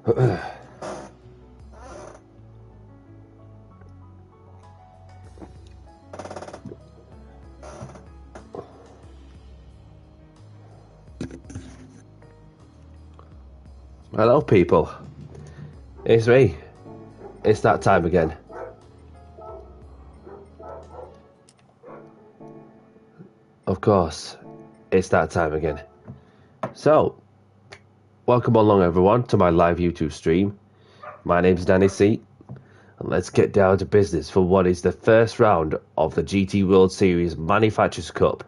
Hello, people. It's me. It's that time again. Of course, it's that time again. So, welcome along, everyone, to my live YouTube stream. My name's Danny C, and let's get down to business for what is the first round of the GT World Series Manufacturers Cup.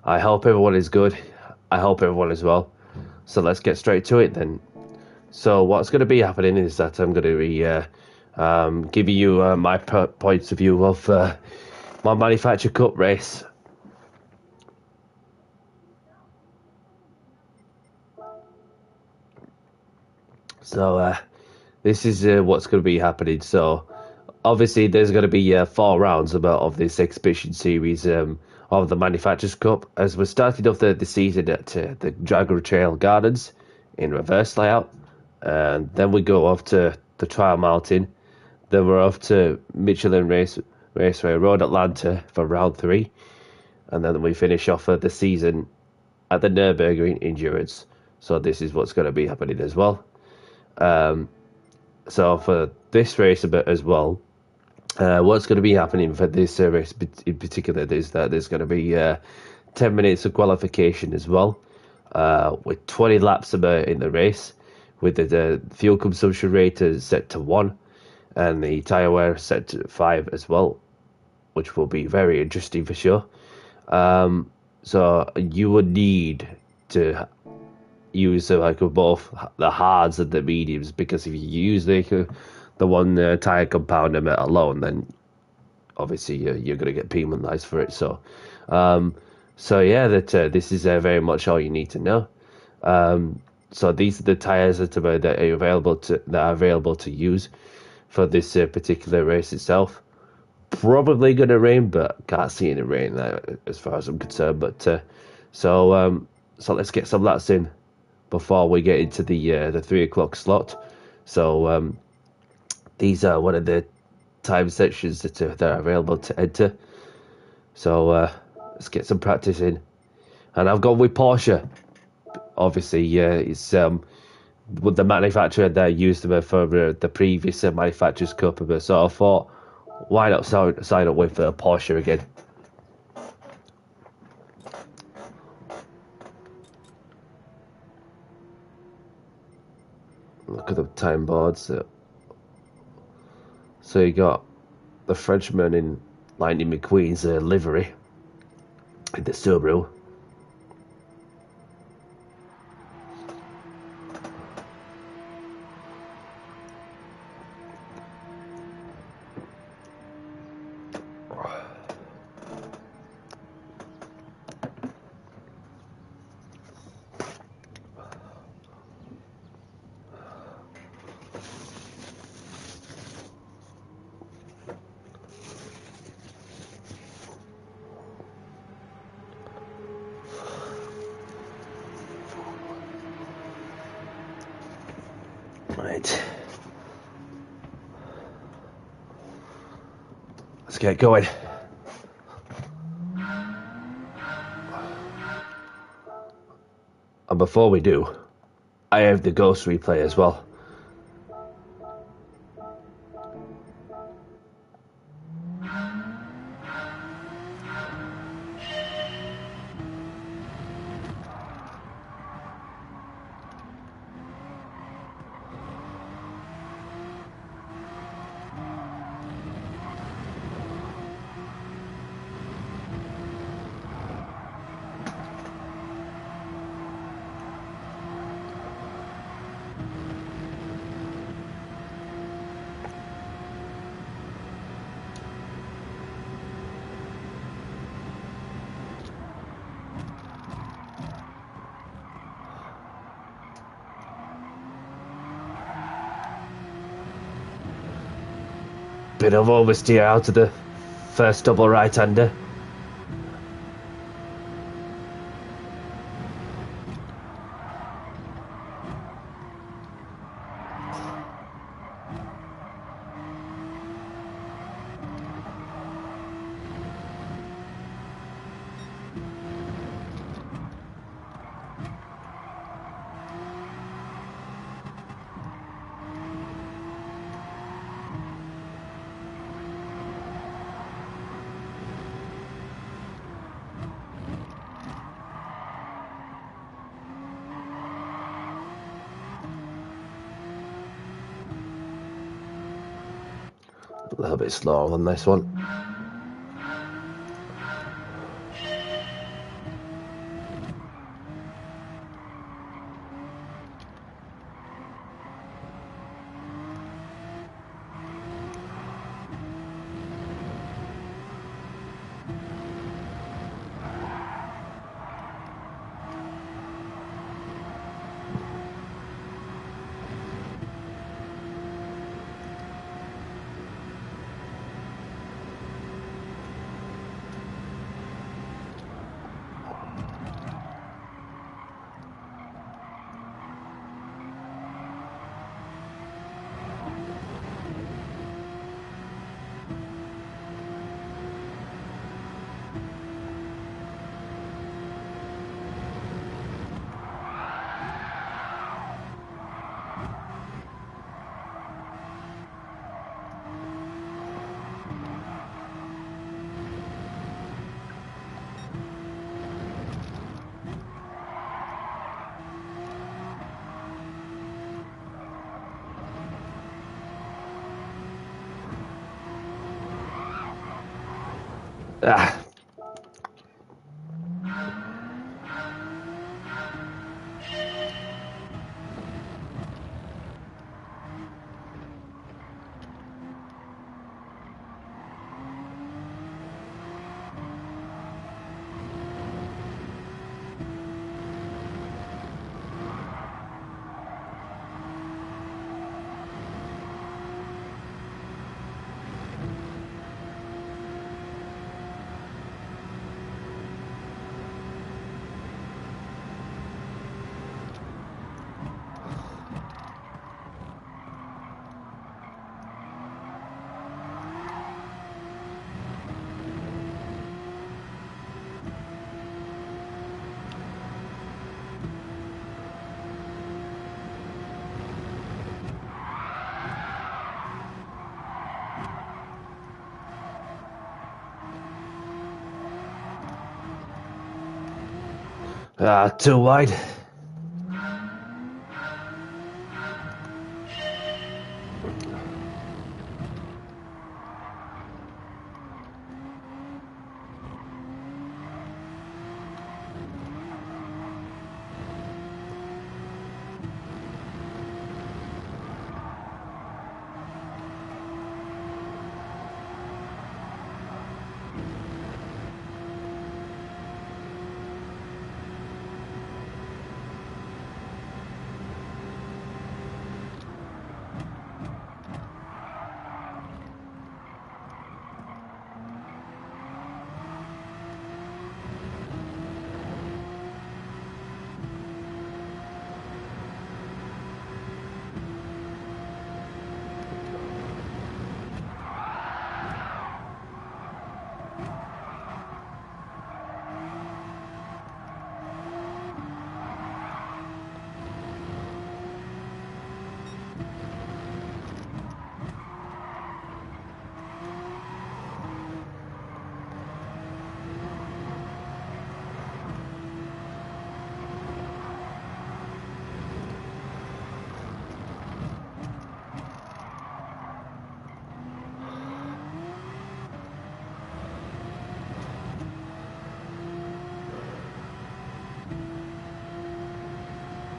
I hope everyone is good. I hope everyone is well. So let's get straight to it then. So what's going to be happening is that I'm going to be giving you my points of view of my Manufacturer Cup race. So this is what's going to be happening. So obviously there's going to be 4 rounds of this exhibition series of the Manufacturers Cup, as we're starting off the season at the Dragon Trail Gardens in reverse layout, and then we go off to the Trial Mountain, then we're off to Michelin Raceway Road Atlanta for round 3, and then we finish off the season at the Nürburgring Endurance. So this is what's going to be happening as well. So for this race a bit as well, what's going to be happening for this race in particular is that there's going to be 10 minutes of qualification as well, with 20 laps in the race, with the fuel consumption rate set to 1 and the tyre wear set to 5 as well, which will be very interesting for sure. So you would need to use like both the hards and the mediums, because if you use the one tire compounder alone, then obviously you're going to get penalized for it. So yeah, this is very much all you need to know. So these are the tires that are available to use for this particular race itself. Probably going to rain, but can't see any rain there as far as I'm concerned. But so let's get some laps in before we get into the 3 o'clock slot. So these are one of the time sections that are available to enter. So let's get some practice in. And I've gone with Porsche. Obviously, it's with the manufacturer that used them for the previous Manufacturers Cup. So I thought, why not sign up with Porsche again? Look at the time boards. So you got the Frenchman in Lightning McQueen's livery in the Subaru. Right. Let's get going. And before we do, I have the Ghost replay as well. Bit of oversteer out of the first double right-hander. A little bit slower than this one. Ah. Too wide.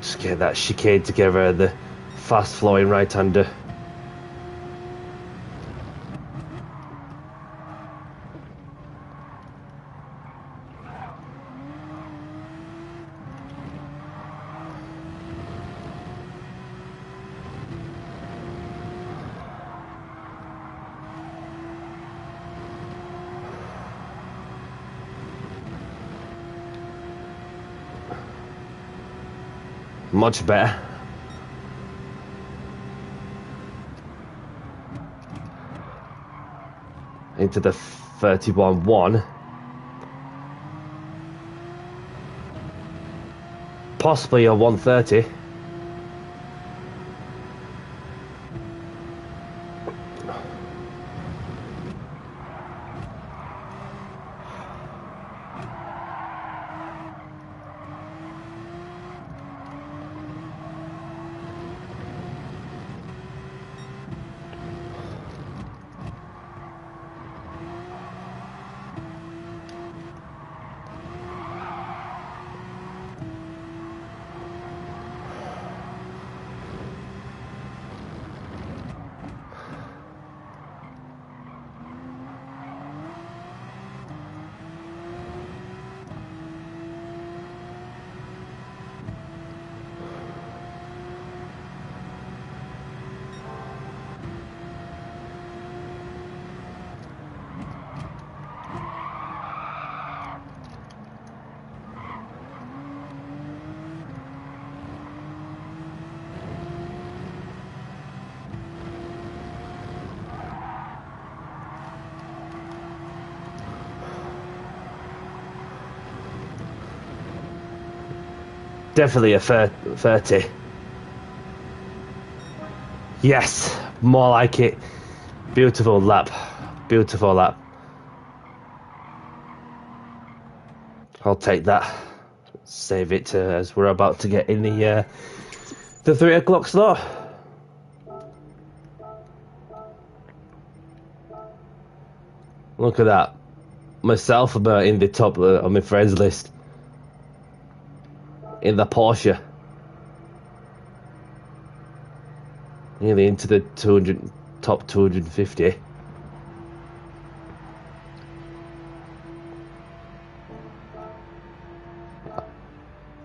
Just get that chicane together, the fast flowing right hander. Much better. Into the 31-1. Possibly a 130. Definitely a 30. Yes, more like it. Beautiful lap. Beautiful lap. I'll take that. Save it as we're about to get in the 3 o'clock slot. Look at that. Myself about in the top on my friends list. In the Porsche. Nearly into the top 250.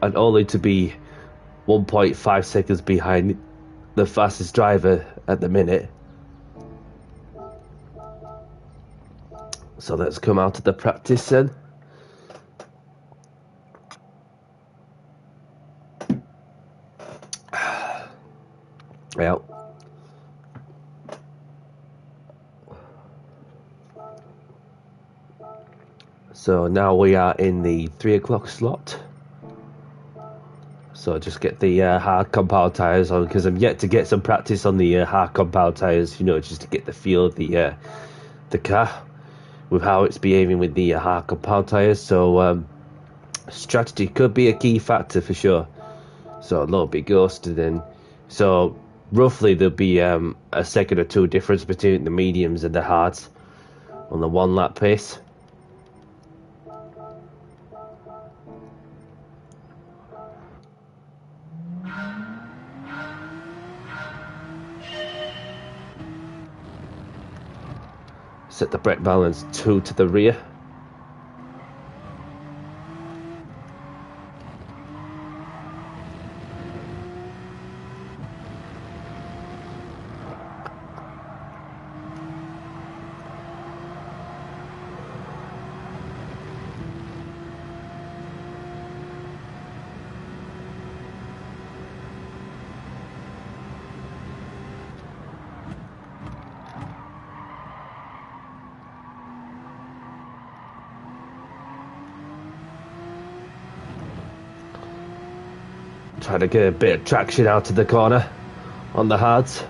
And only to be 1.5 seconds behind the fastest driver at the minute. So let's come out of the practice then. Yeah. So now we are in the 3 o'clock slot. So just get the hard compound tyres on, because I'm yet to get some practice on the hard compound tyres, you know, just to get the feel of the car with how it's behaving with the hard compound tyres. So strategy could be a key factor for sure. So a little bit ghosted in. So roughly there'll be a second or two difference between the mediums and the hards on the 1 lap pace. Set the brake balance 2 to the rear. Try to get a bit of traction out of the corner on the hards.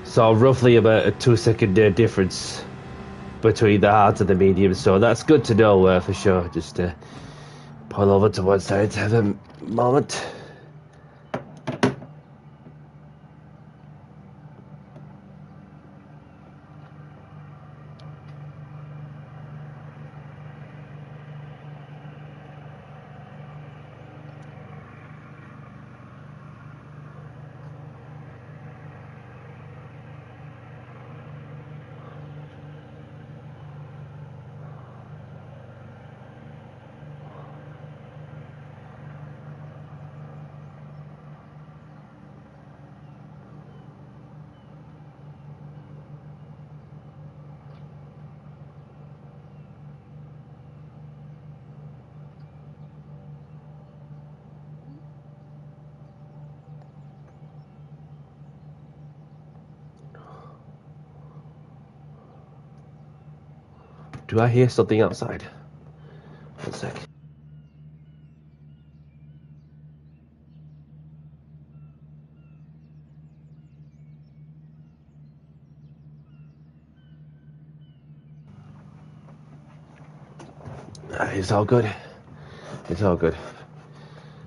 So roughly about a 2-second difference between the hards and the mediums. So that's good to know for sure. Just pull over to one side to have a moment. Do I hear something outside? One sec. It's all good. It's all good.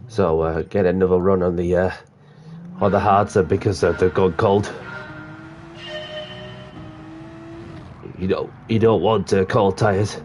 So get another run on the hards because they're gone cold. You don't want cold tires.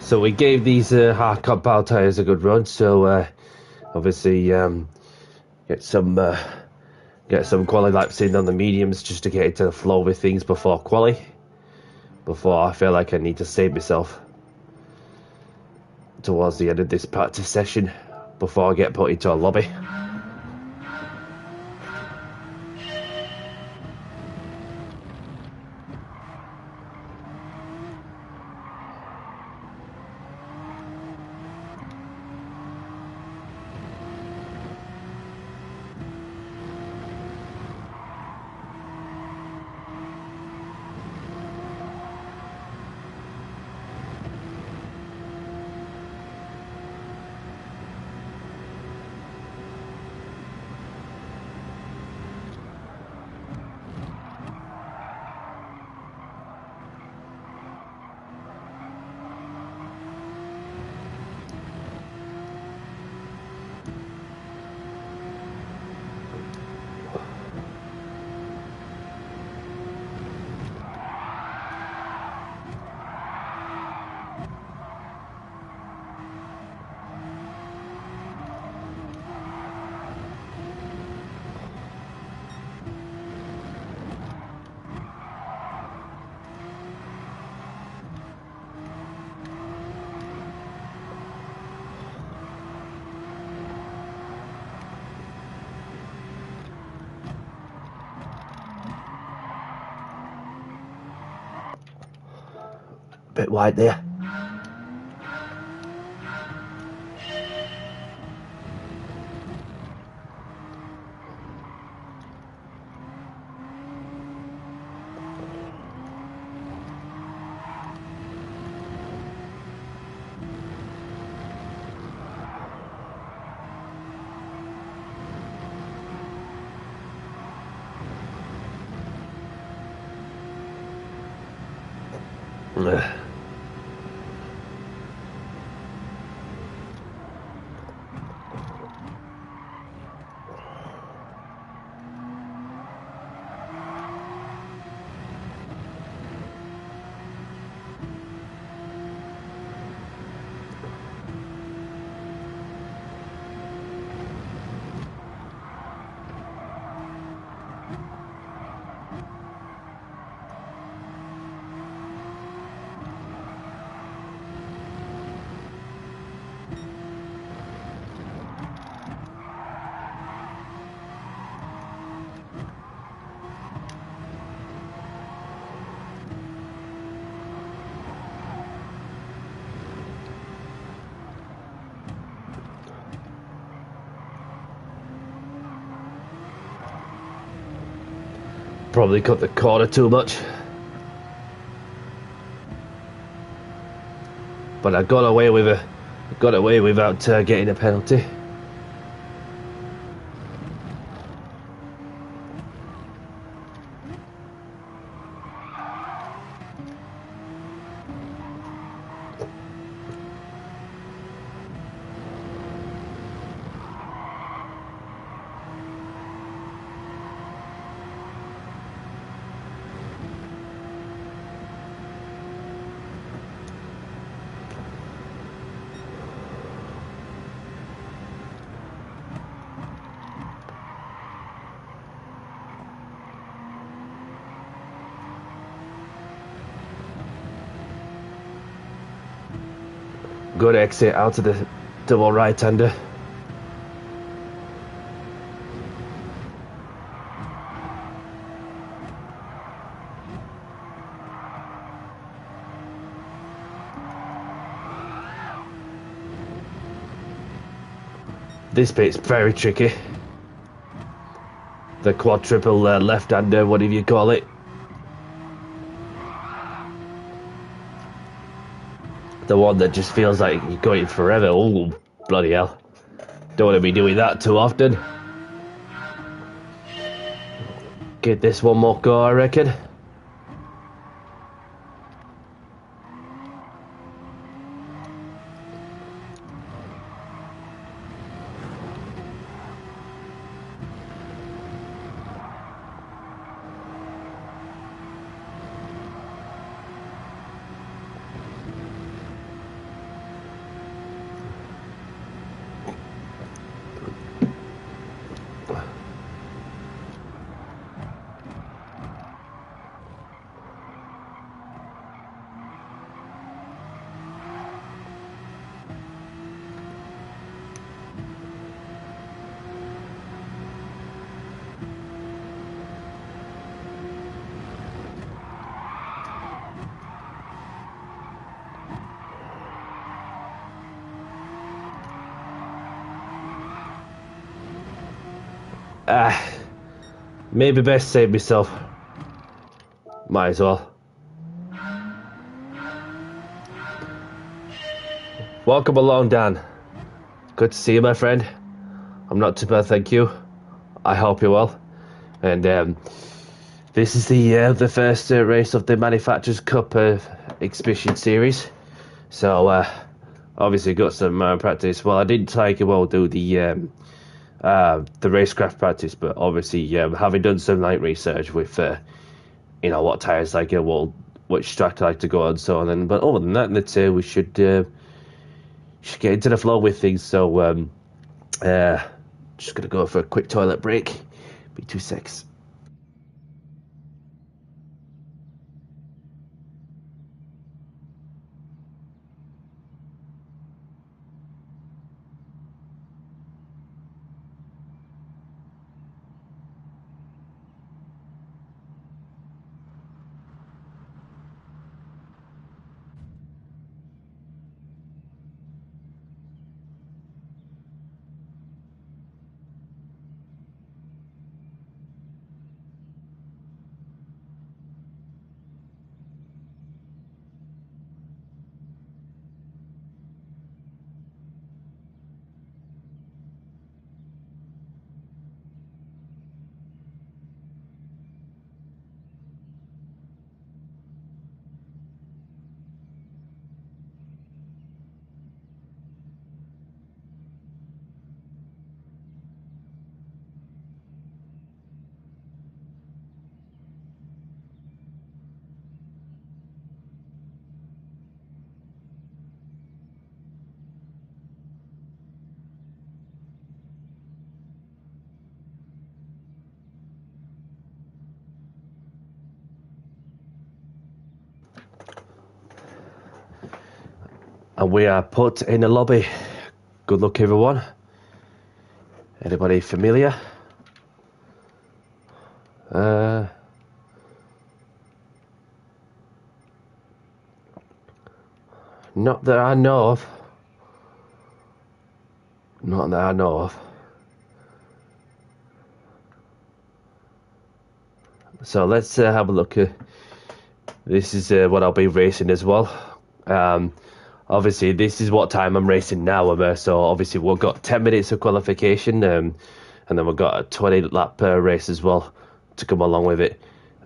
So we gave these hard compound tires a good run. So obviously get some quali laps in on the mediums just to get into the flow with things before quali. Before I feel like I need to save myself towards the end of this practice session before I get put into a lobby. Bit wide there. Probably cut the corner too much. But I got away without getting a penalty. Good exit out of the double right-hander. This bit's very tricky. The quadruple left-hander, whatever you call it. The one that just feels like you're going forever. Oh, bloody hell. Don't want to be doing that too often. Get this one more go, I reckon. Maybe best save myself. Might as well. Welcome along, Dan. Good to see you, my friend. I'm not too bad, thank you. I hope you're well. And this is the first race of the Manufacturers Cup exhibition series. So obviously got some practice. Well, I didn't do the racecraft practice, but obviously having done some light research with what tires like which track I like to go on, so on. And but other than that, let's say we should get into the flow with things. So just gonna go for a quick toilet break. Be 2 secs. And we are put in the lobby. Good luck, everyone. Anybody familiar? Not that I know of. Not that I know of. So let's have a look. This is what I'll be racing as well. Obviously, this is what time I'm racing now. So obviously, we've got 10 minutes of qualification, and then we've got a 20-lap race as well to come along with it.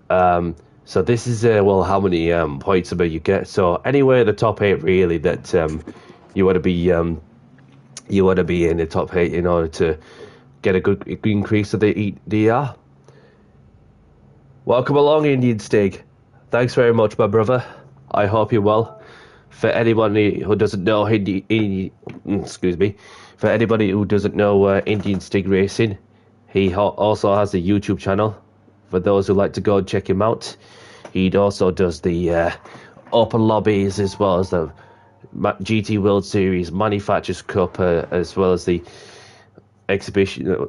So this is well, how many points you get. So anywhere in the top 8, really, that you want to be in the top 8 in order to get a good increase of the EDR. Welcome along, Indian Stig. Thanks very much, my brother. I hope you're well. For anybody who doesn't know for anybody who doesn't know Indian Stig Racing, he also has a YouTube channel. For those who like to go and check him out, he also does the open lobbies as well as the GT World Series, Manufacturers Cup, as well as the Exhibition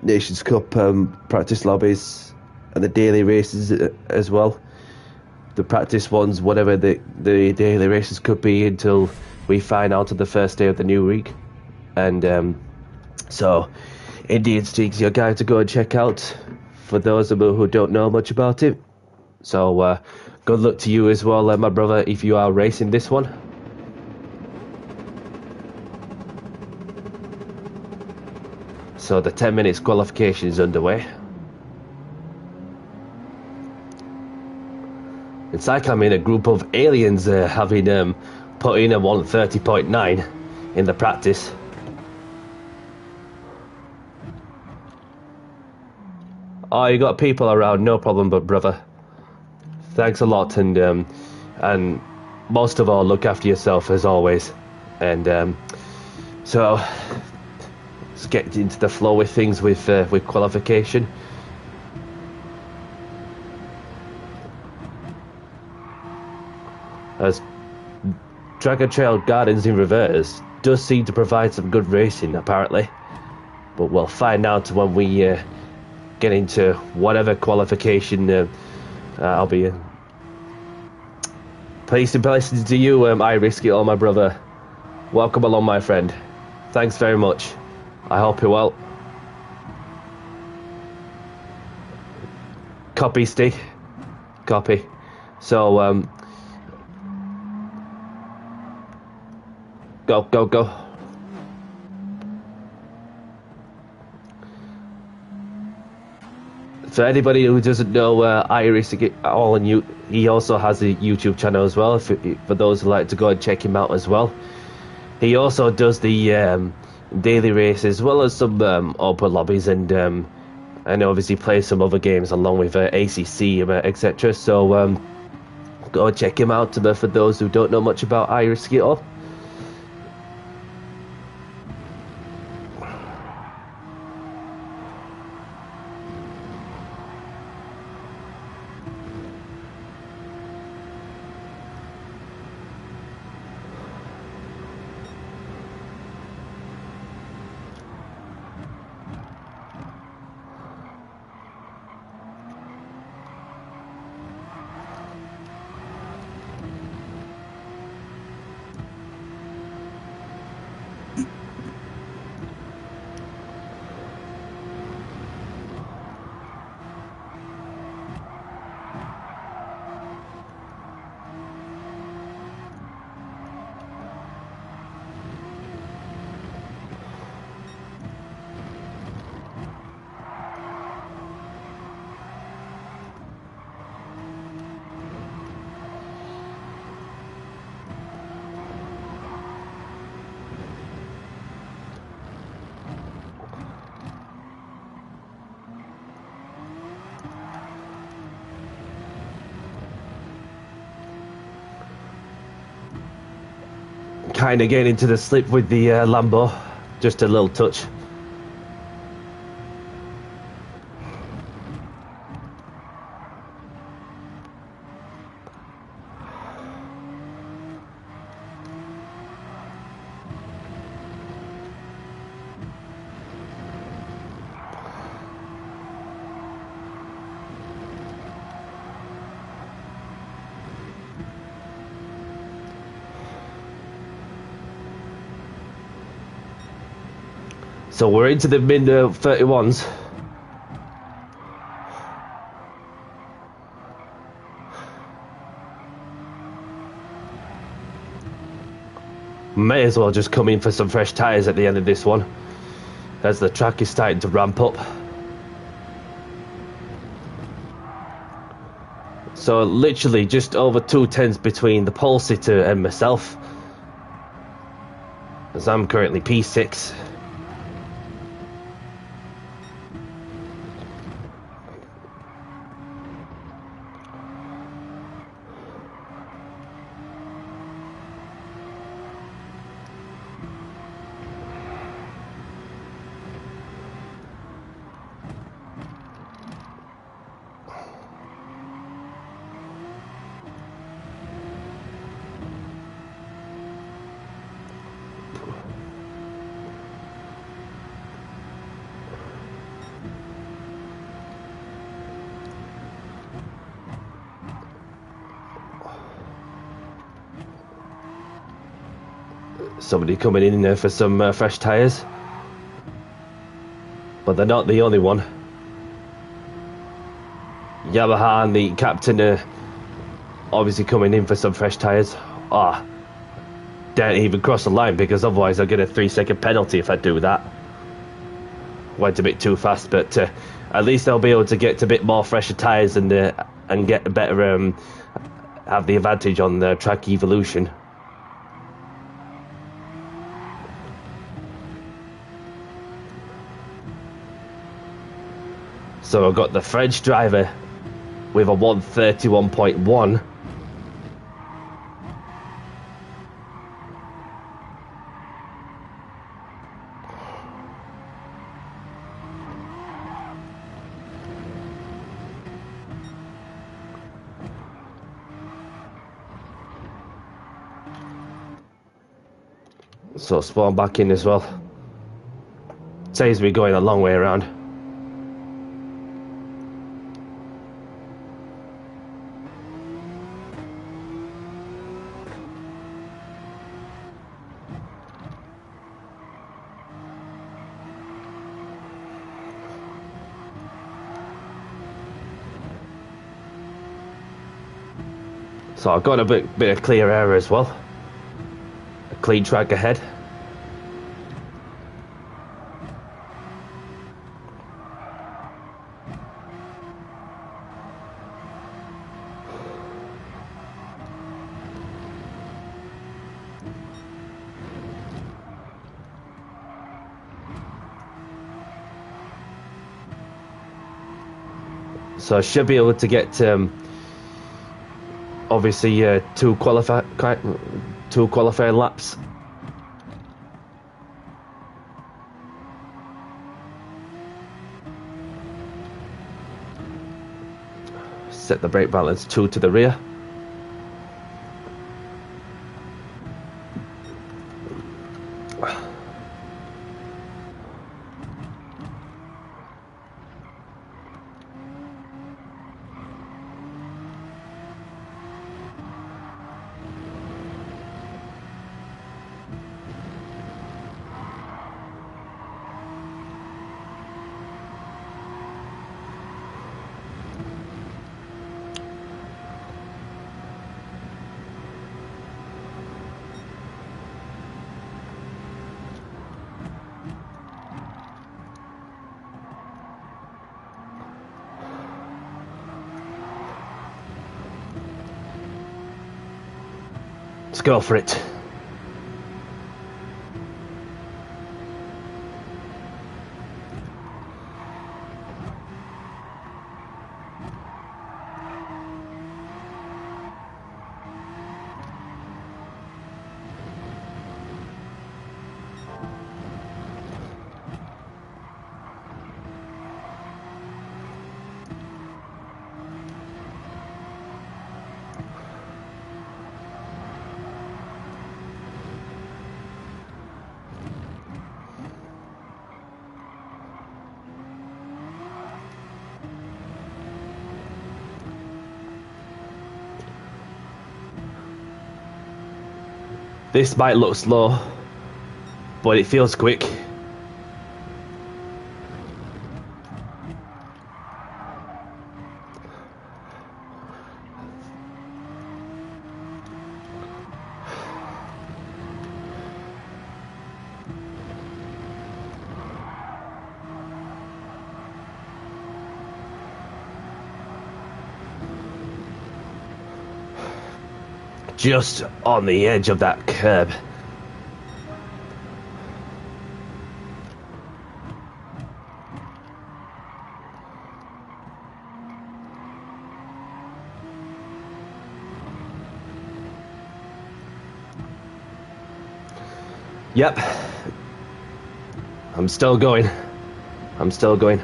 Nations Cup practice lobbies, and the daily races as well. The practice ones, whatever the daily races could be until we find out on the first day of the new week. And so Indian Stig's your guy to go and check out for those of you who don't know much about it. So good luck to you as well, my brother, if you are racing this one. So the 10 minutes qualification is underway. It's like I'm in a group of aliens having put in a 130.9 in the practice. Oh, you got people around, no problem, but brother. Thanks a lot, and most of all, look after yourself as always. And so let's get into the flow with things with qualification. As Dragon Trail Gardens in reverse does seem to provide some good racing, apparently. But we'll find out when we get into whatever qualification I'll be in. Peace and blessings to you, I risk it all, my brother. Welcome along, my friend. Thanks very much. I hope you're well. Copy, Stig. Copy. So, go. For anybody who doesn't know, Iris all and you, he also has a YouTube channel as well. For those who like to go and check him out as well, he also does the daily race as well as some open lobbies and obviously plays some other games along with ACC etc. So go and check him out. For those who don't know much about Iris at all. Kind of getting into the slip with the Lambo, just a little touch. So we're into the mid 31s. May as well just come in for some fresh tyres at the end of this one, as the track is starting to ramp up. So literally just over 2 tenths between the pole sitter and myself, as I'm currently P6. Somebody coming in there for some fresh tyres, but they're not the only one. Yamaha and the captain are obviously coming in for some fresh tyres. Don't even cross the line, because otherwise I'll get a 3-second penalty if I do that. Went a bit too fast, but at least they'll be able to get a bit more fresher tyres and get a better have the advantage on the track evolution. So I've got the French driver with a 131.1. So spawn back in as well. Saves me going a long way around. So I've got a bit of clear air as well. A clean track ahead. So I should be able to get obviously two qualifying laps. Set the brake balance 2 to the rear. Let's go for it. This might look slow, but it feels quick. just on the edge of that curb. Yep. I'm still going. I'm still going.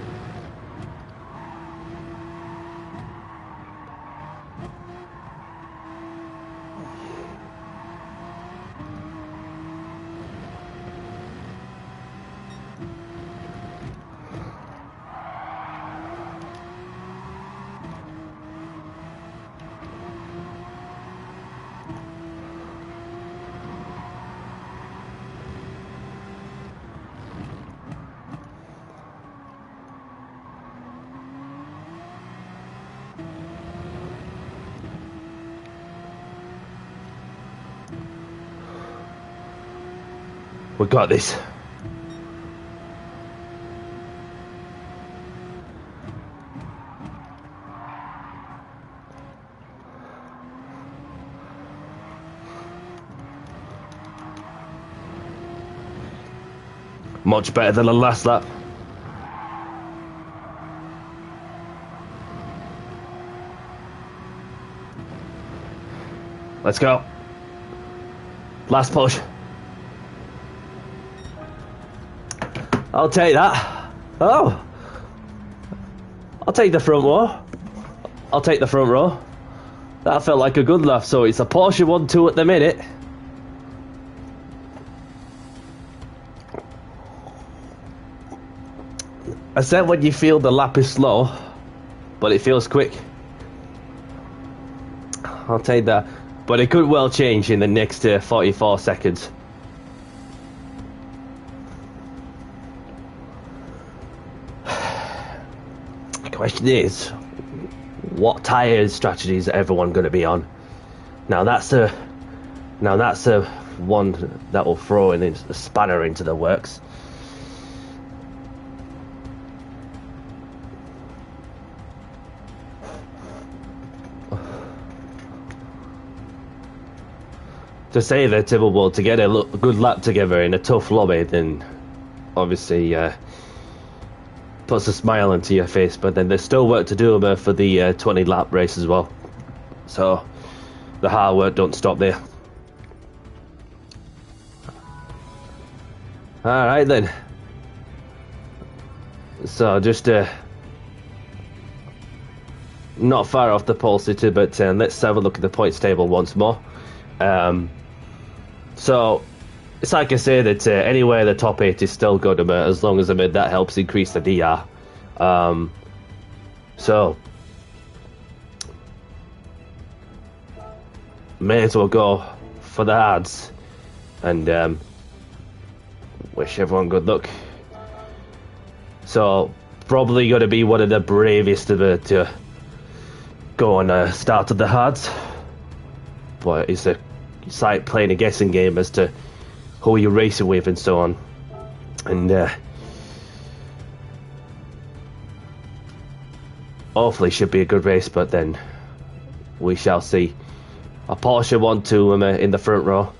We got this. Much better than the last lap. Let's go. Last push. I'll take that. Oh. I'll take the front row. I'll take the front row. That felt like a good laugh. So it's a Porsche 1-2 at the minute. I said when you feel the lap is slow, but it feels quick. I'll take that. But it could well change in the next 44 seconds. The question is, what tyre strategy is everyone going to be on? Now that's a one that will throw in a spanner into the works. To say that Timberwolf to get a good lap together in a tough lobby, then obviously puts a smile into your face. But then there's still work to do for the 20 lap race as well. So the hard work don't stop there. All right then. So just not far off the pole sitter, but let's have a look at the points table once more. So it's like I say that anywhere the top 8 is still good as long as that helps increase the DR. So may as well go for the hards and wish everyone good luck. So probably going to be one of the bravest of it to go on start of the hards, but it's like playing a guessing game as to who you're racing with and so on. And hopefully should be a good race, but then we shall see. A Porsche 1-2 in the front row.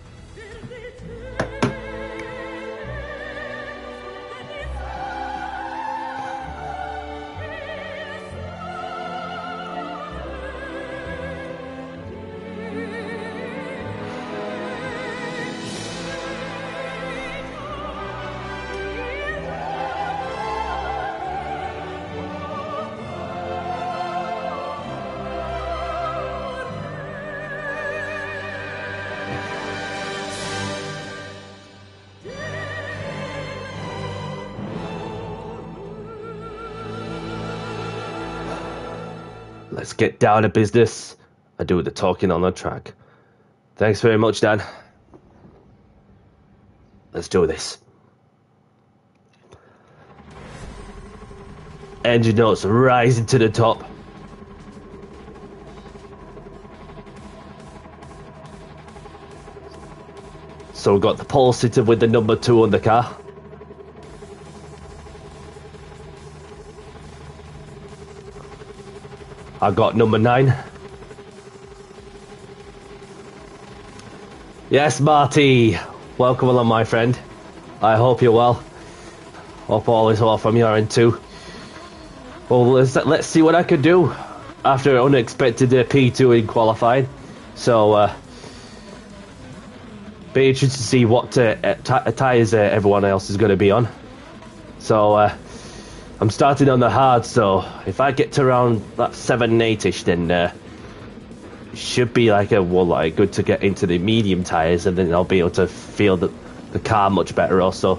Let's get down to business and do the talking on the track. Thanks very much, Dan. Let's do this. Engine notes rising to the top. So we've got the pole sitter with the number 2 on the car. I got number 9. Yes, Marty. Welcome along, my friend. I hope you're well. Hope all is well from your end too. Well, let's see what I could do after an unexpected P2 in qualifying. So, be interested to see what tyres everyone else is going to be on. So, I'm starting on the hard, so if I get to around that 7-8ish, then should be like good to get into the medium tyres, and then I'll be able to feel the car much better also.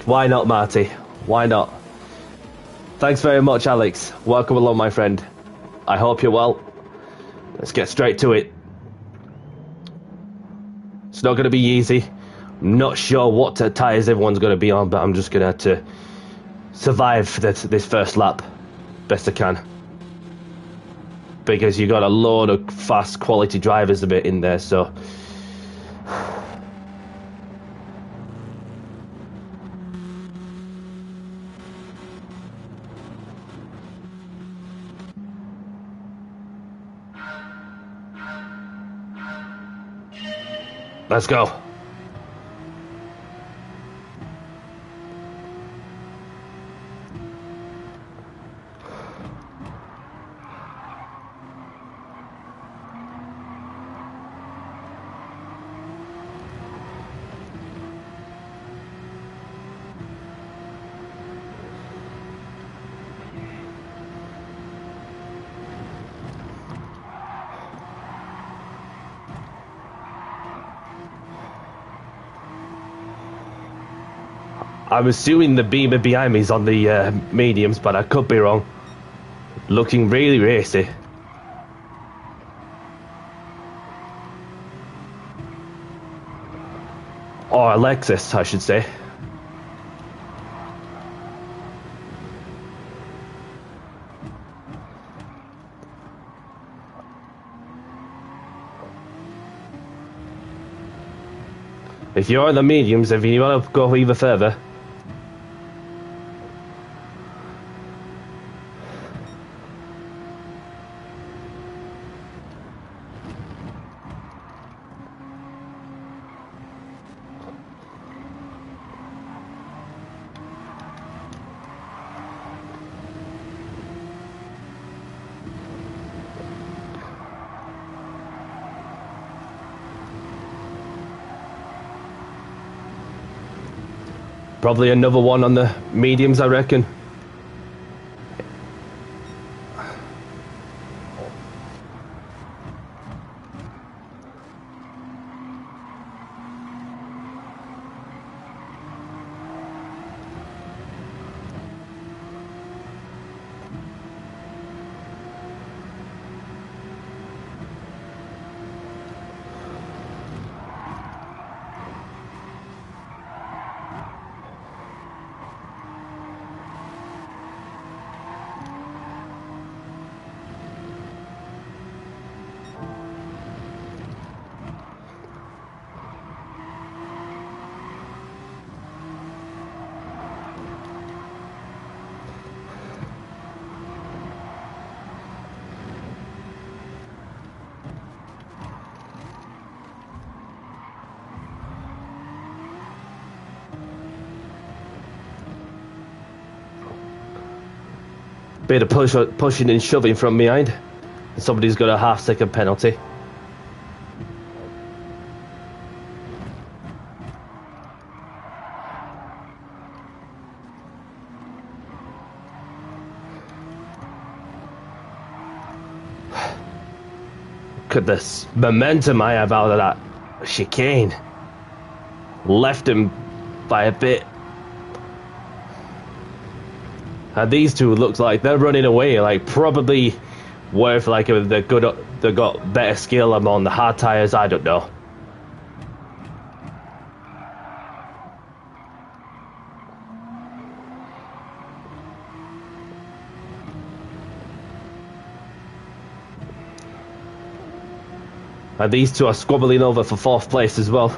Why not, Marty? Why not? Thanks very much, Alex. Welcome along, my friend. I hope you're well. Let's get straight to it. It's not going to be easy. I'm not sure what tyres everyone's going to be on, but I'm just going to have to survive this first lap best I can. Because you got a load of fast quality drivers a bit in there, so... Let's go. I'm assuming the Beamer behind me is on the mediums, but I could be wrong. Looking really racy. Or Alexis, I should say. If you're on the mediums, if you want to go even further... Probably another one on the mediums, I reckon. Bit of pushing and shoving from behind. Somebody's got a half-second penalty. Look at this momentum I have out of that chicane. Left him by a bit. And these two looks like they're running away, like probably worth like they got better skill on the hard tires. I don't know. And these two are squabbling over for 4th place as well.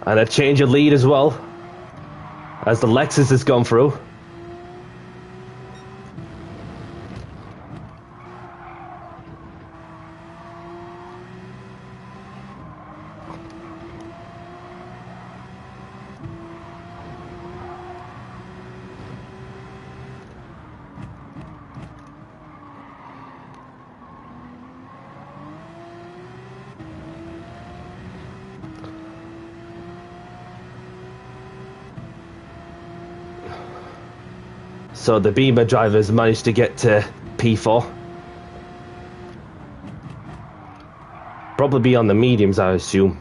And a change of lead as well, as the Lexus has gone through. So the Beamer drivers managed to get to P4. Probably on the mediums, I assume.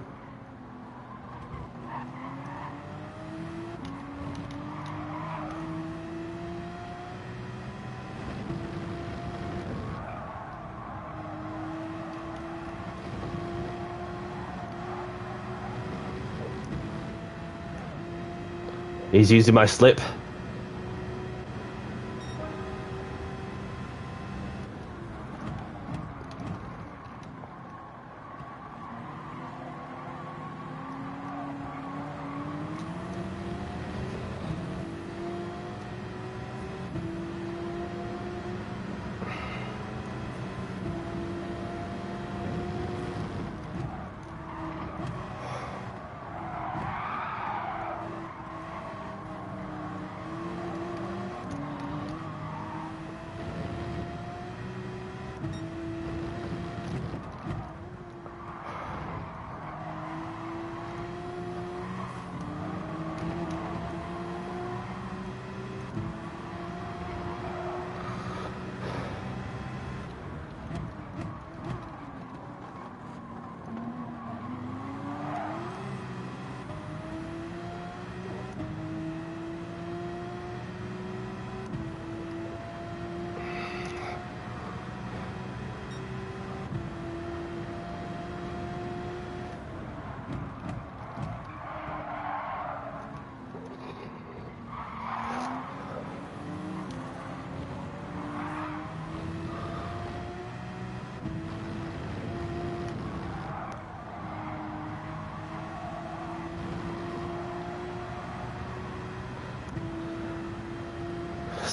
He's using my slip.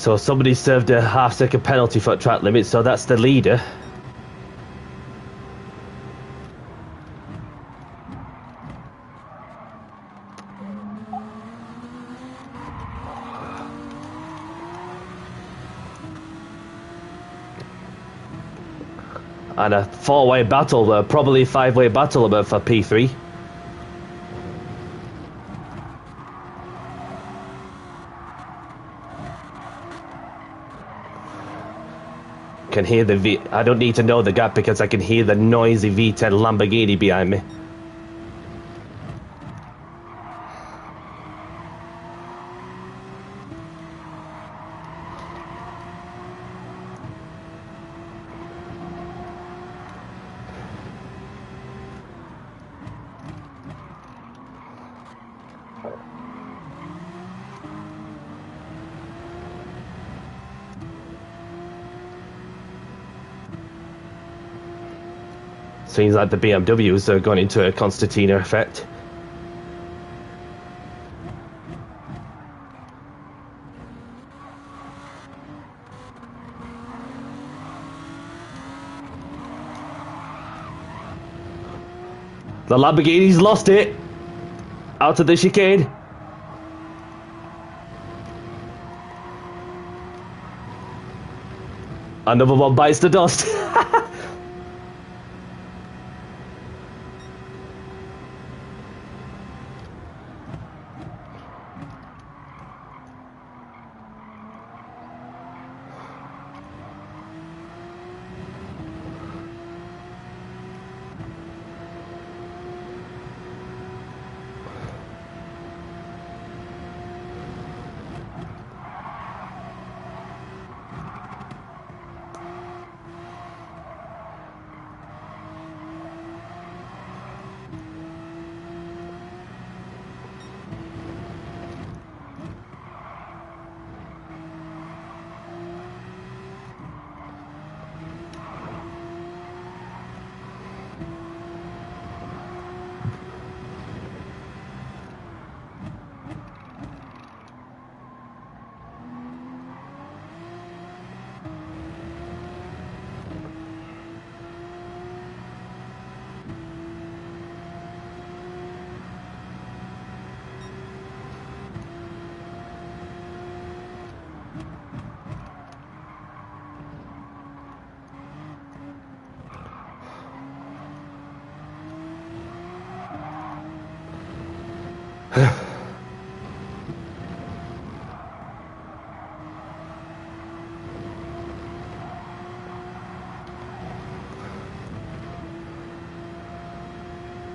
So somebody served a half-second penalty for track limit, so that's the leader. And a four-way battle, probably five-way battle for P3. Can hear the V. I don't need to know the gap because I can hear the noisy V10 Lamborghini behind me. Seems like the BMWs are going into a concertina effect. The Lamborghini's lost it. Out of the chicane. Another one bites the dust.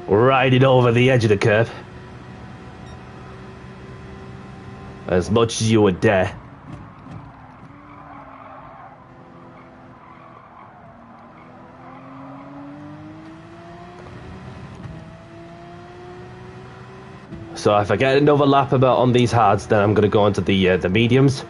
riding over the edge of the curb. As much as you would dare. So if I get another lap about on these hards, then I'm going to go into the mediums.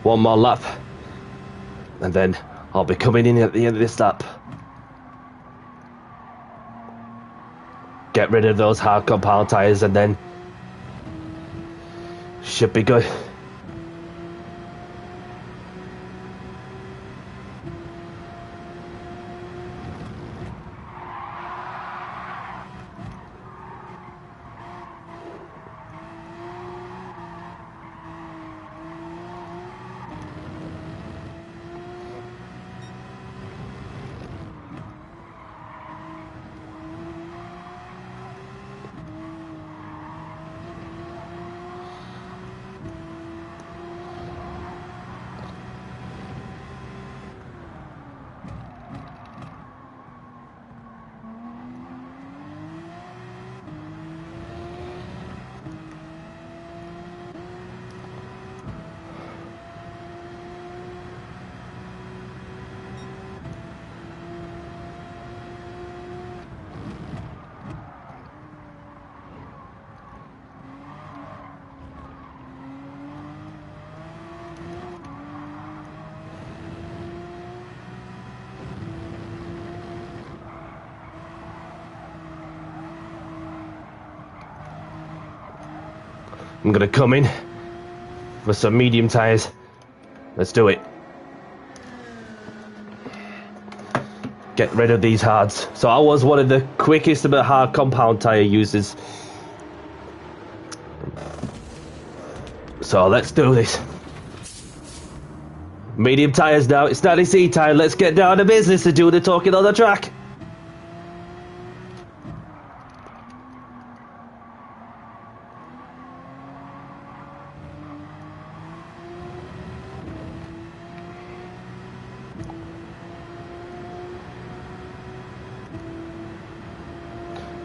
One more lap, and then I'll be coming in at the end of this lap. Get rid of those hard compound tyres, and then should be good. I'm gonna come in for some medium tyres. Let's do it. Get rid of these hards. So I was one of the quickest of the hard compound tyre users. So let's do this. Medium tyres now. It's 90C time. Let's get down to business and do the talking on the track.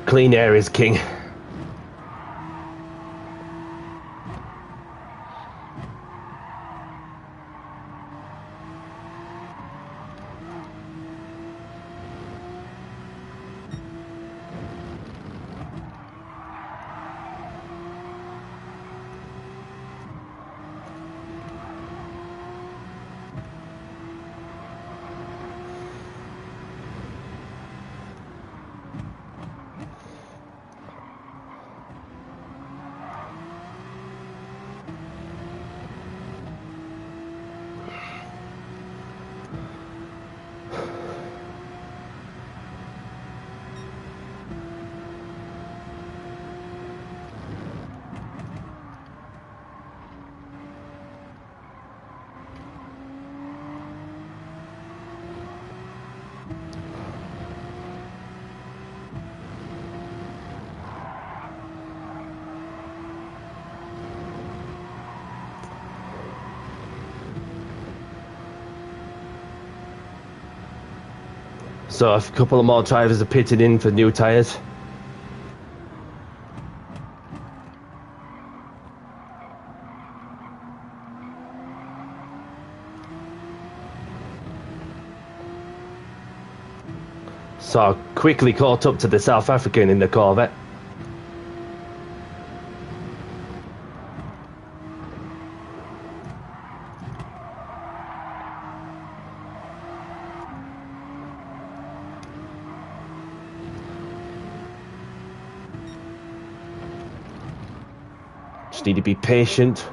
Clean air is king. So a couple of more drivers are pitting in for new tyres. So I quickly caught up to the South African in the Corvette. Just need to be patient.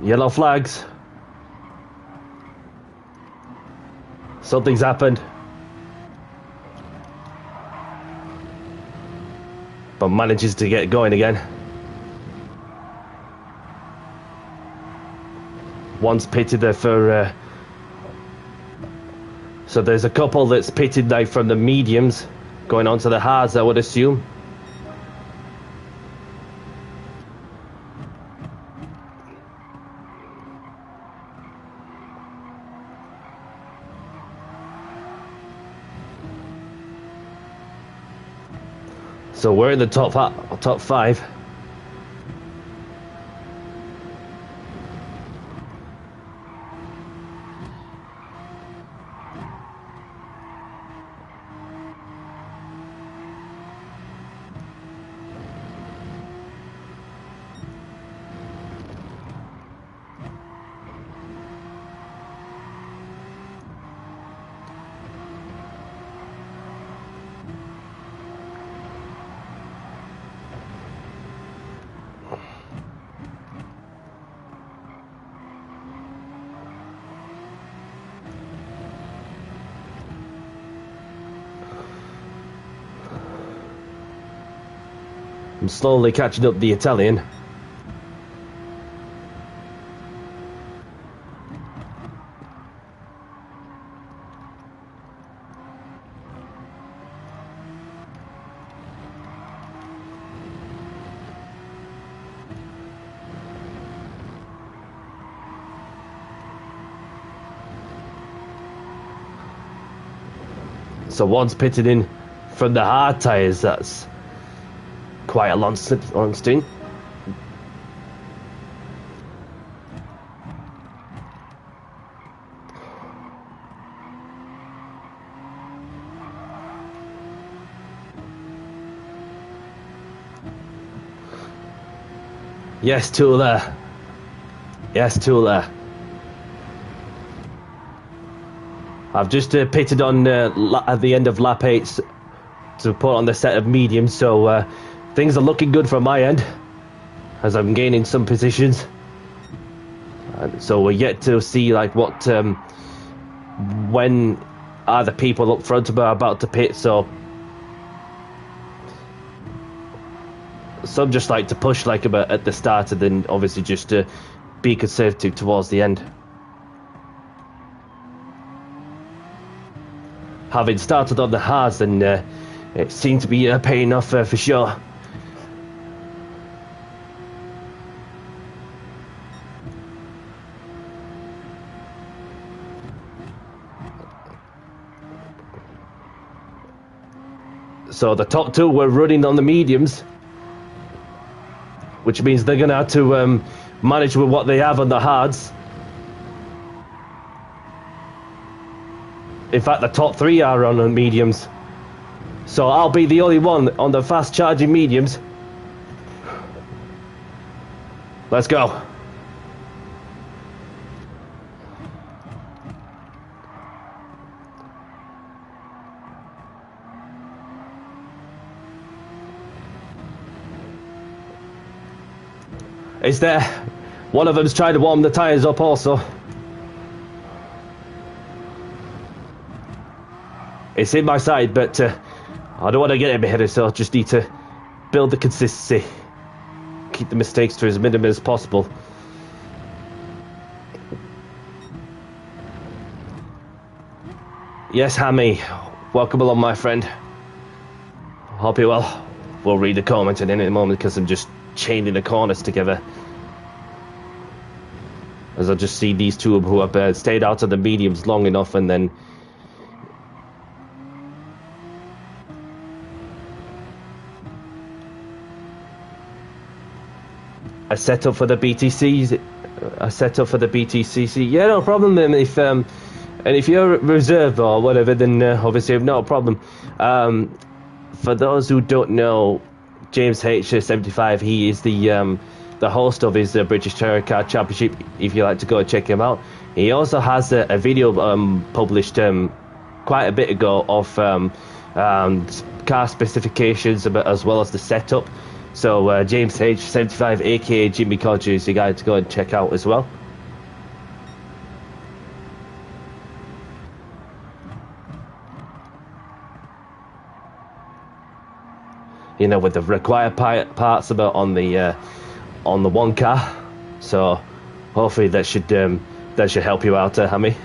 Yellow flags. Something's happened. But manages to get going again. One's pitted there for... so there's a couple that's pitted like from the mediums going on to the hards, I would assume. So we're in the top five. I'm slowly catching up the Italian. So one's pitted in from the hard tyres. That's quite a long stint. Yes, Tula. Yes, Tula. I've just pitted on at the end of lap 8 to put on the set of mediums, so things are looking good from my end as I'm gaining some positions. And so we're yet to see like what when are the people up front are about to pit. So some just like to push like about at the start and then obviously just to be conservative towards the end. Having started on the hards, then it seemed to be paying off for sure. So the top two were running on the mediums, which means they're going to have to manage with what they have on the hards. In fact, the top 3 are on mediums. So I'll be the only one on the fast charging mediums. Let's go. Is there? One of them's trying to warm the tyres up also. It's in my side, but I don't want to get it ahead, so I just need to build the consistency. Keep the mistakes to as minimum as possible. Yes, Hammy. Welcome along, my friend. Hope you're well. We'll read the comment in a moment because I'm just chaining the corners together. As I just see these two who have stayed out of the mediums long enough and then I set up for the BTCs. I set up for the BTCC. Yeah, no problem. Then if you're reserved or whatever, then obviously I've no problem. For those who don't know, James H75, he is the host of his British Touring Car Championship. If you like to go check him out, he also has a video published quite a bit ago of car specifications as well as the setup. So James H75, aka Jimmy Codger, is the guy to go and check out as well. You know, with the required parts about on the one car, so hopefully that should help you out, Hammy.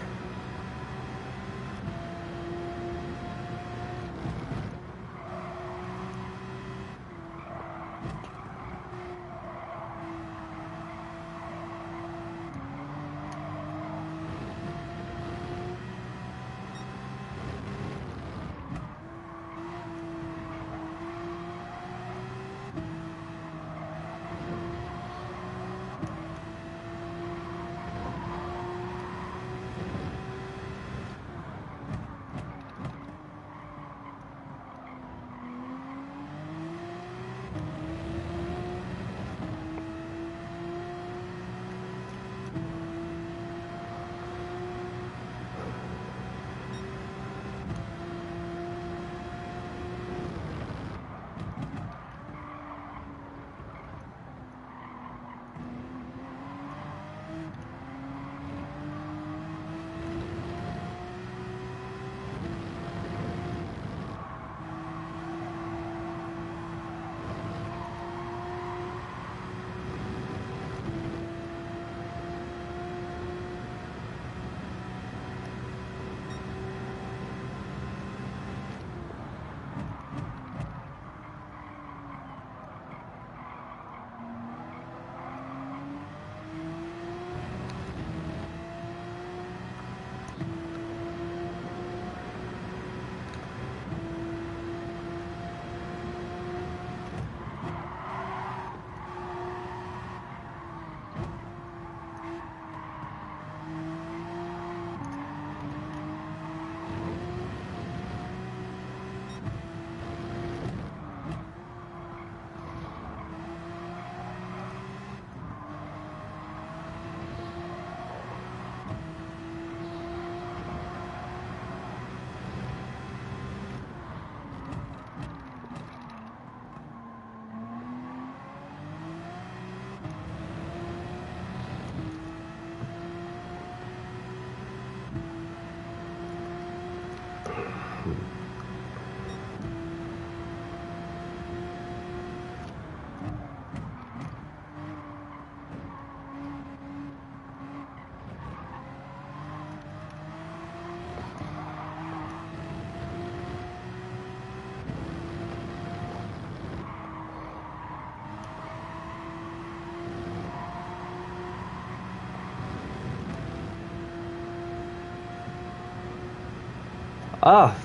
Ah,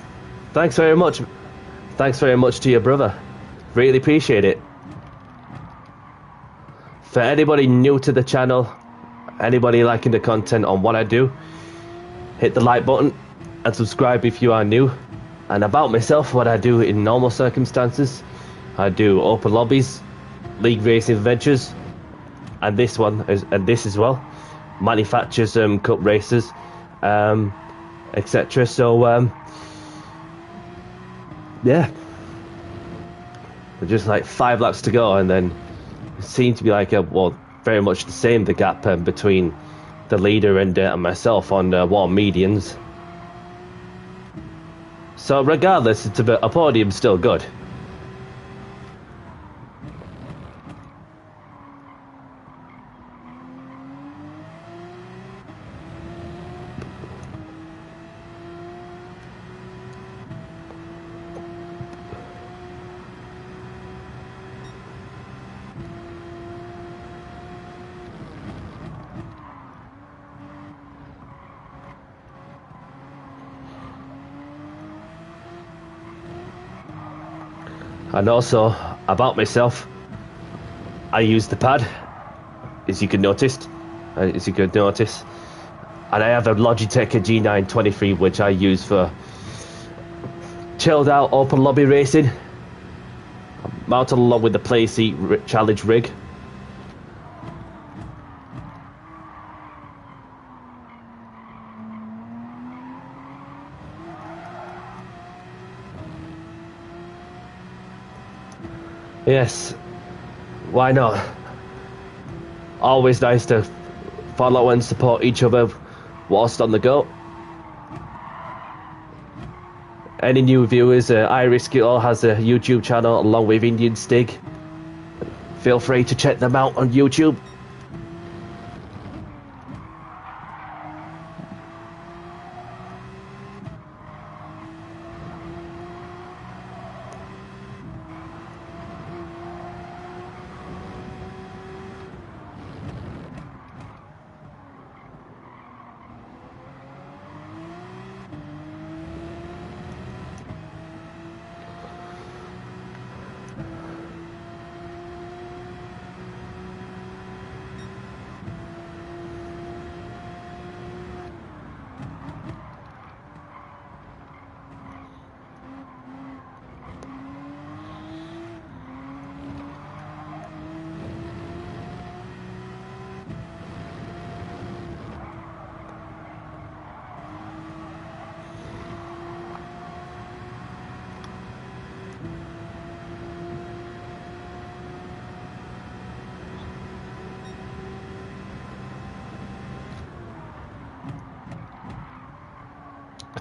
thanks very much. Thanks very much to your brother. Really appreciate it. For anybody new to the channel, anybody liking the content on what I do, hit the like button and subscribe if you are new. And about myself, what I do in normal circumstances, I do open lobbies, league racing adventures, and this as well, manufacturers cup races, etc. So yeah, just like 5 laps to go, and then it seemed to be like very much the same, the gap between the leader and myself on warm medians. So regardless, it's a podium's still good. And also, about myself, I use the pad, as you could notice, and I have a Logitech G923, which I use for chilled out open lobby racing, mounted along with the Playseat challenge rig. Yes, why not? Always nice to follow and support each other whilst on the go. Any new viewers, Iris Skill has a YouTube channel along with Indian Stig. Feel free to check them out on YouTube.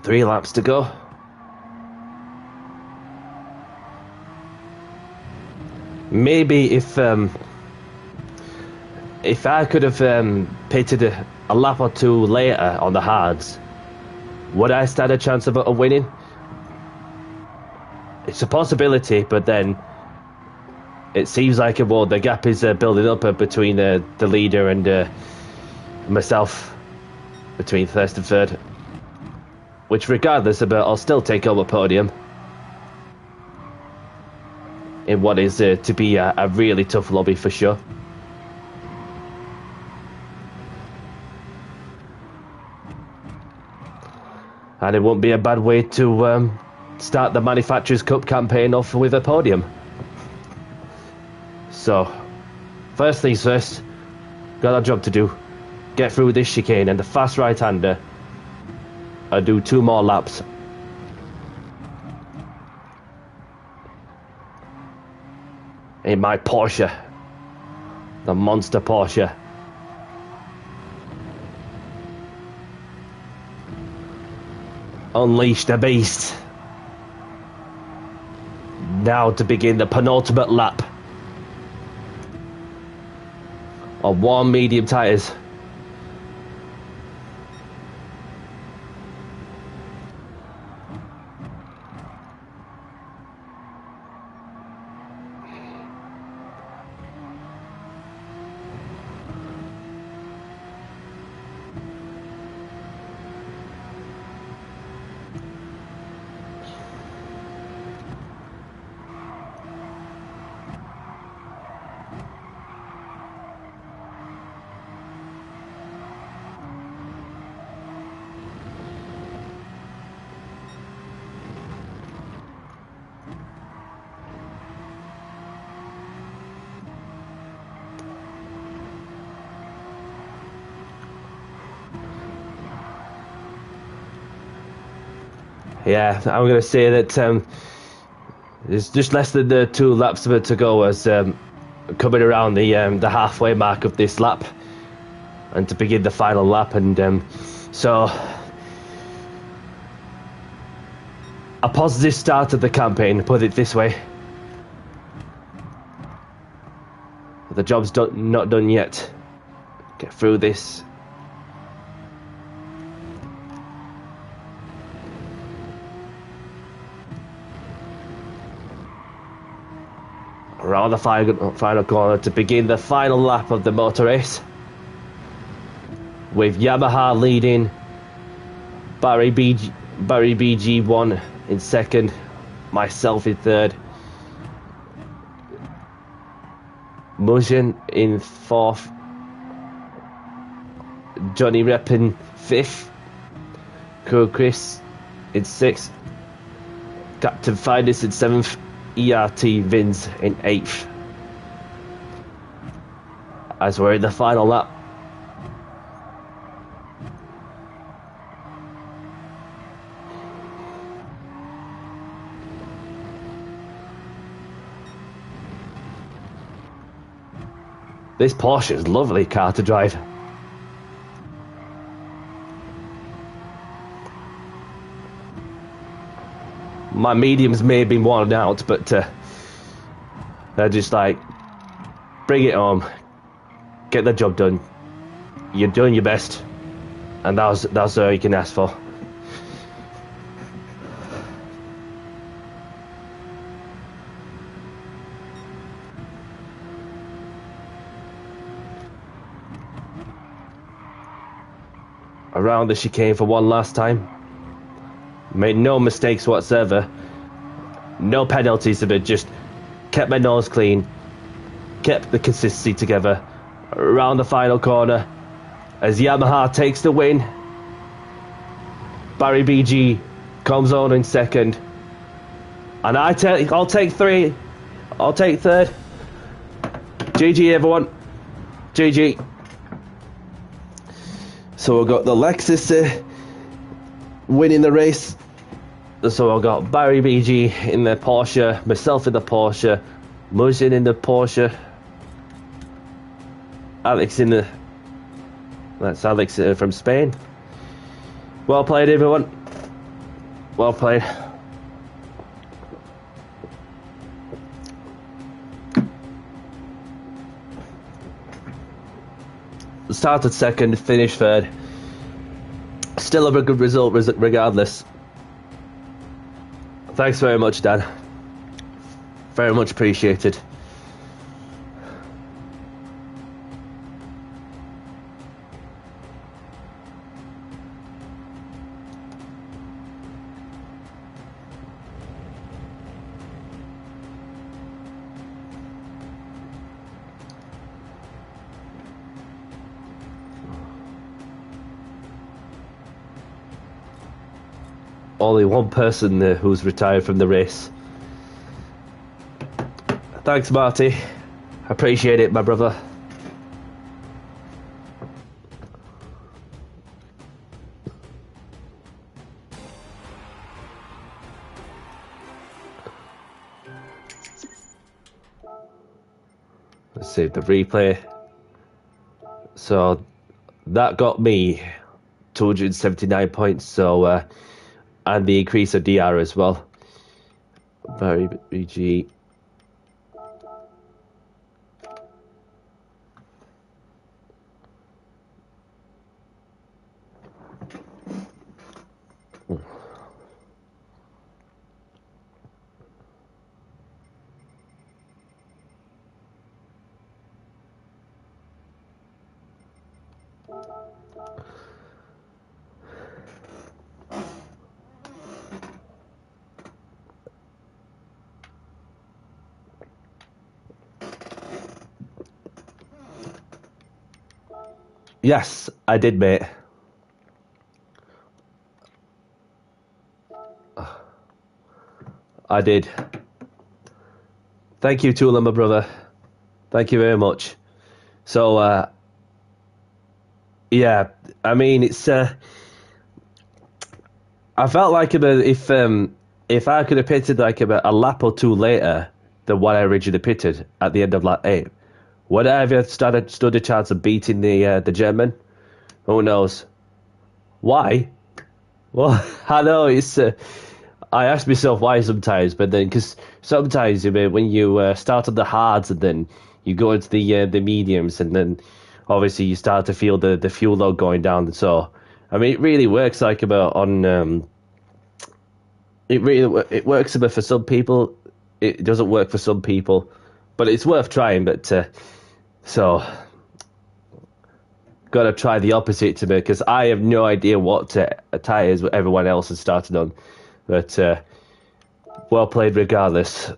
Three laps to go. Maybe if I could have pitted a lap or two later on the hards, would I stand a chance of winning? It's a possibility, but then it seems like well, the gap is building up between the leader and myself, between first and third. Which, regardless of it, I'll still take on the podium in what is to be a really tough lobby for sure. And it won't be a bad way to start the Manufacturers' Cup campaign off with a podium. So, first things first, got a job to do. Get through this chicane and the fast right-hander. I do 2 more laps. In my Porsche. The monster Porsche. Unleash the beast. Now to begin the penultimate lap. On warm medium tyres. Yeah, I'm going to say that there's just less than 2 laps of it to go as coming around the halfway mark of this lap and to begin the final lap. And so a positive start to the campaign, put it this way. The job's not done yet. Get through this. Around the final corner to begin the final lap of the motor race. With Yamaha leading, Barry BG1 in second, myself in third, Musin in 4th. Johnny Rep in 5th. Chris in 6th. Captain Finest in 7th. ERT Vins in 8th. As we're in the final lap. This Porsche is a lovely car to drive. My mediums may have been worn out, but they're just like, bring it home, get the job done. You're doing your best, and that's all you can ask for. Around the chicane for one last time. Made no mistakes whatsoever. No penalties of it, just kept my nose clean. Kept the consistency together. Around the final corner. As Yamaha takes the win. Barry BG comes on in 2nd. And I'll take 3. I'll take 3rd. GG everyone. GG. So we've got the Lexus winning the race. So I've got Barry BG in the Porsche, myself in the Porsche, Musin in the Porsche, Alex in the... That's Alex from Spain. Well played everyone. Well played. Started 2nd, finished 3rd. Still a good result regardless. Thanks very much, Dan. Very much appreciated. Only one person who's retired from the race. Thanks, Marty. Appreciate it, my brother. Let's save the replay. So that got me 279 points. So and the increase of DR as well. Barry BG. Yes, I did, mate. I did. Thank you, Tula, my brother. Thank you very much. So, yeah, I mean, it's. I felt like if I could have pitted like a lap or two later than what I originally pitted at the end of lap 8, would I have stood a chance of beating the German? Who knows? Why? Well, I know it's. I ask myself why sometimes, but then because sometimes when you start on the hards and then you go into the mediums and then obviously you start to feel the fuel load going down. So I mean, it really works like about on. It works a bit for some people. It doesn't work for some people, but it's worth trying. But so gotta try the opposite to me because I have no idea what tires everyone else has started on. But well played regardless.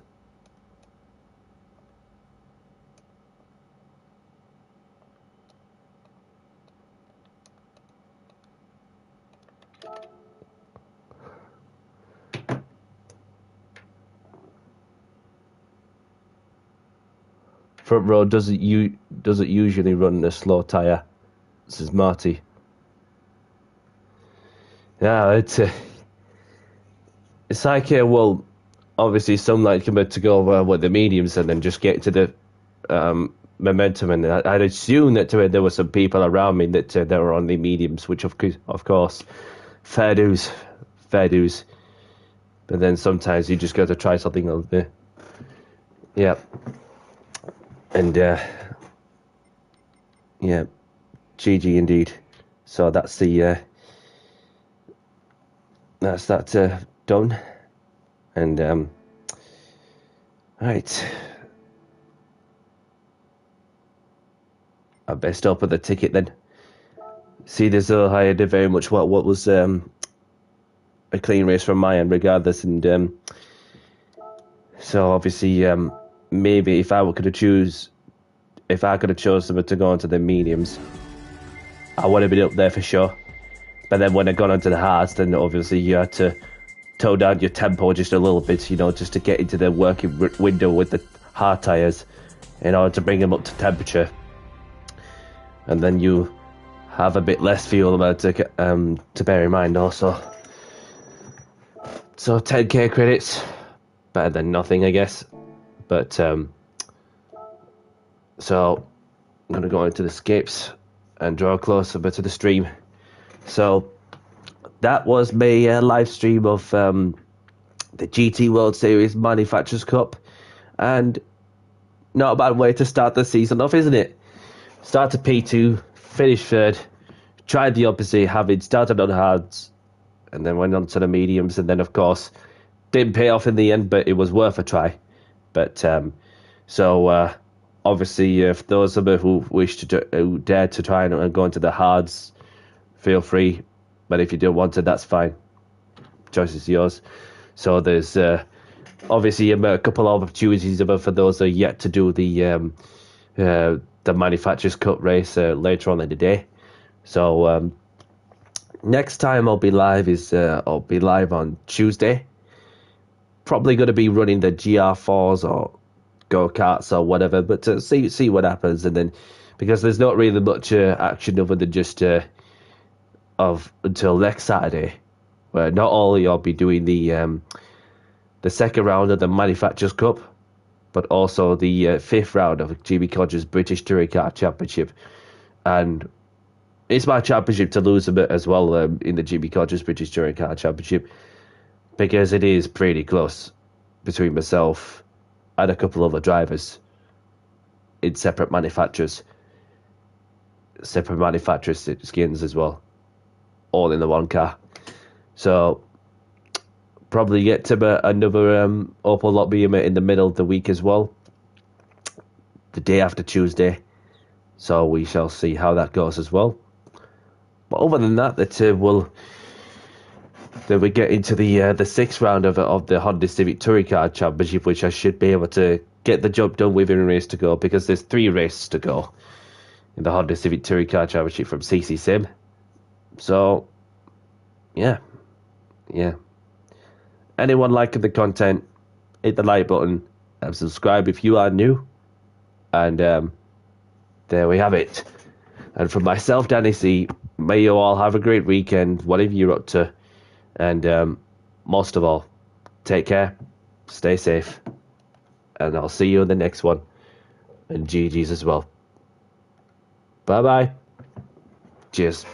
Front row doesn't usually run a slow tyre. This is Marty. Yeah, it's like well, obviously some like him to go with the mediums and then just get to the momentum. And I'd assume that there were some people around me that they were on the mediums, which of course, fair dues. But then sometimes you just got to try something else there. Yeah. And yeah, GG indeed. So that's that done. And right, I best open the ticket then. See, there's I had very much what was a clean race from my end, regardless. And so obviously, maybe if I could have chosen them to go into the mediums, I would have been up there for sure. But then when I got onto the hards, then obviously you had to tone down your tempo just a little bit, just to get into the working window with the hard tyres in order to bring them up to temperature. And then you have a bit less fuel to bear in mind also. So 10k credits, better than nothing, I guess. But so I'm gonna go into the skips and draw closer to the stream. So that was my live stream of the GT World Series Manufacturers Cup, and not a bad way to start the season off, isn't it? Start to P2, finish third, tried the opposite, having started on hards, and then went on to the mediums, and then of course didn't pay off in the end, but it was worth a try. But so obviously, if those of you who who dare to try and go into the hards, feel free. But if you don't want to, that's fine. Choice is yours. So there's obviously a couple of opportunities for those that are yet to do the Manufacturers Cup race later on in the day. So next time I'll be live on Tuesday. Probably going to be running the GR4s or go-karts or whatever, but to see what happens. And then, because there's not really much action other than just until next Saturday, where not only I'll be doing the second round of the Manufacturers Cup, but also the fifth round of GB Codger's British Touring Car Championship. And it's my championship to lose a bit as well in the GB Codger's British Touring Car Championship, because it is pretty close between myself and a couple other drivers in separate manufacturers skins as well, all in the one car. So probably get to another Opel lobby in the middle of the week as well, the day after Tuesday. So we shall see how that goes as well. But other than that, then we get into the sixth round of the Honda Civic Touring Car Championship, which I should be able to get the job done with in a race to go, because there's 3 races to go in the Honda Civic Touring Car Championship from CC Sim. So yeah. Anyone liking the content, hit the like button and subscribe if you are new. And there we have it. And from myself, Danny C, may you all have a great weekend, whatever you're up to. And most of all, take care, stay safe, and I'll see you in the next one. And GG's as well. Bye-bye. Cheers.